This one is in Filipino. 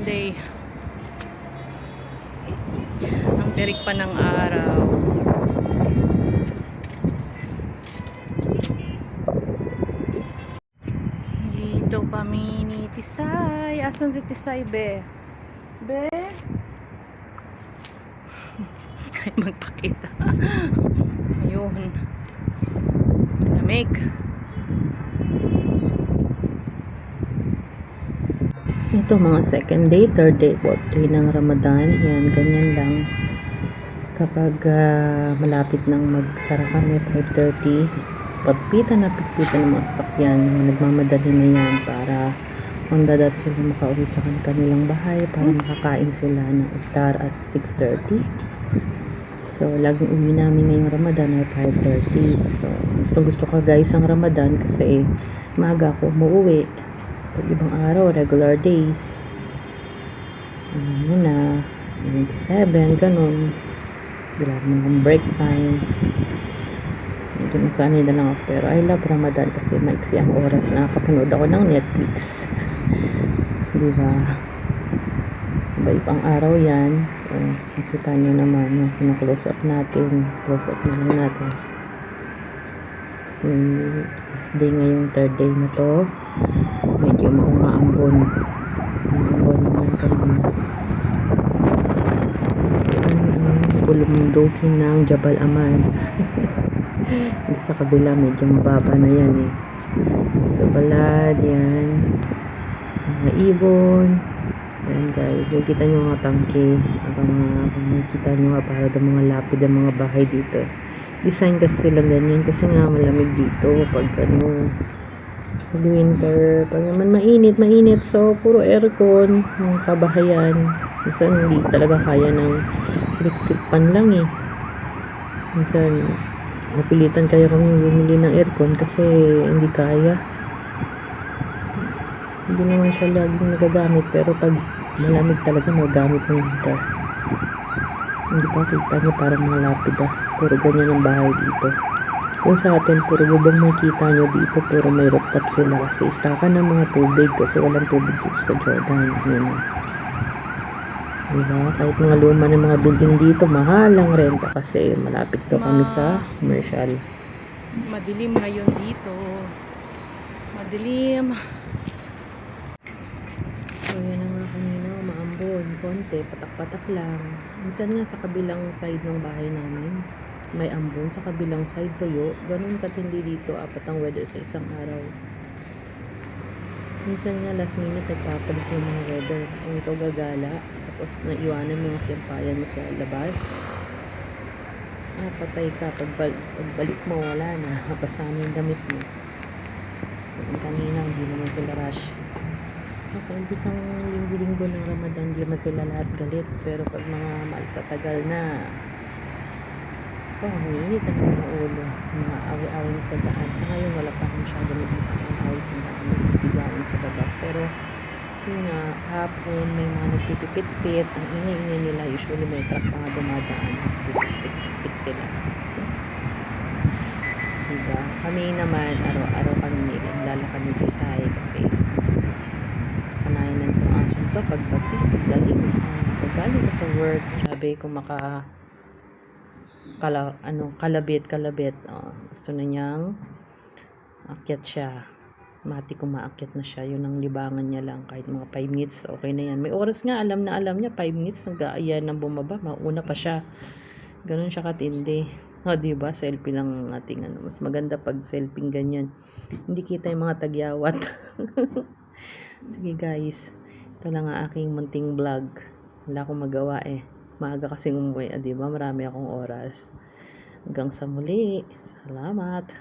day. Ang tirik pa ng araw. Dito kami ni Tisay. Asan si Tisay, be? Be? Ay, magpakita. Ayun. Lamig. Ito mga second day, third day, fourth day ng Ramadan. Yan, ganyan lang. Kapag malapit nang magsara kami, 5:30, pagpita ng mga sasakyan, nagmamadali na yan para on the dot sila makauwi sa kanilang bahay para makakain sila ng iftar at 6:30. So, laging uwi namin ngayong Ramadan ay 5:30. So, gusto ko guys ang Ramadan kasi maaga ako umuwi. Pag ibang araw, regular days. Ano na, 97, ganun. Wala naman break time. Medyo nasanay na lang ako. Pero I love Ramadan kasi maiksi ang oras na nakapanood ako ng Netflix. Diba? Iba-ibang araw yan. So, nakita nyo naman yung pina-close up natin. Close up na lang natin. So, last day ngayong third day na to. Medyo maambon. Maambon naman kanina. Bulundukin ng Jabal Aman. Hindi sa kabila, medyo mababa na yan eh. So, balad, yan. Mga ibon. Yan guys, makikita nyo mga tangke. Makikita nyo nga para ng mga lapid ang mga bahay dito. Design kasi sila ganyan kasi nga malamig dito pag winter. Pag naman mainit. So, puro aircon. Ang kabahayan. Minsan, hindi talaga kaya ng electric pan lang eh. Minsan, napilitan kaya kami bumili ng aircon kasi hindi kaya. Hindi naman siya laging nagagamit. Pero pag malamig talaga, magagamit ng heater. Hindi pa kita nyo parang malapid ah. Puro ganyan ang bahay dito. Kung sa atin, puro bubong makita nyo dito, puro may rooftop sila kasi istakan ng mga tubig kasi walang tubig dito sa Jordan. Yun. Diba? Kahit mga luma ng mga building dito, mahal ang renta kasi malapit to kami sa commercial. Madilim ngayon dito. Madilim. So, yan ang mga kanina, maambon, konti, patak-patak lang. Minsan nga sa kabilang side ng bahay namin, may ambon, sa kabilang side tuyo. Ganun katindi dito, apat ang weather sa isang araw. Minsan nga last minute nagpapalit yung mga weather. So, ikaw gagala, tapos naiwanan mo yung siyampayan mo sa labas. Patay ka. Pagbalik mo, wala na. Mapasa na yung damit mo. So, kanina, hindi naman sila rush. Sa isang linggo-linggo ng Ramadan, hindi naman sila lahat galit. Pero pag mga maltatagal na, umiinit ang mga ulo. Mga awi-awi mo sa daan. So ngayon, wala pa masyado nakita ang away sa daan. Nagsisigawan sa labas. Pero, yun nga, hapon, may mga nagpipipit-pit. Ang ingay-ingay nila, usually may truck pa nga dumadaan. Pipit sila. Diba? Kami naman, araw-araw kami nilalala kami Tisay kasi sanayan ng itong asong to pagdaling paggaling sa work, sabi ko kalabit gusto na niyang akyat siya, mati kumaakyat na siya, yun ang libangan niya lang, kahit mga 5 minutes okay na yan, may oras nga, alam niya 5 minutes nag-aaya ng bumaba, mauna pa siya, ganun siya katindi. Diba, selfie lang ang ating mas maganda pag selfie ganyan, hindi kita yung mga tagyawat. Sige guys, ito lang ang aking munting vlog. Wala akong magawa eh. Maaga kasing umuwi, diba? Marami akong oras. Hanggang sa muli. Salamat.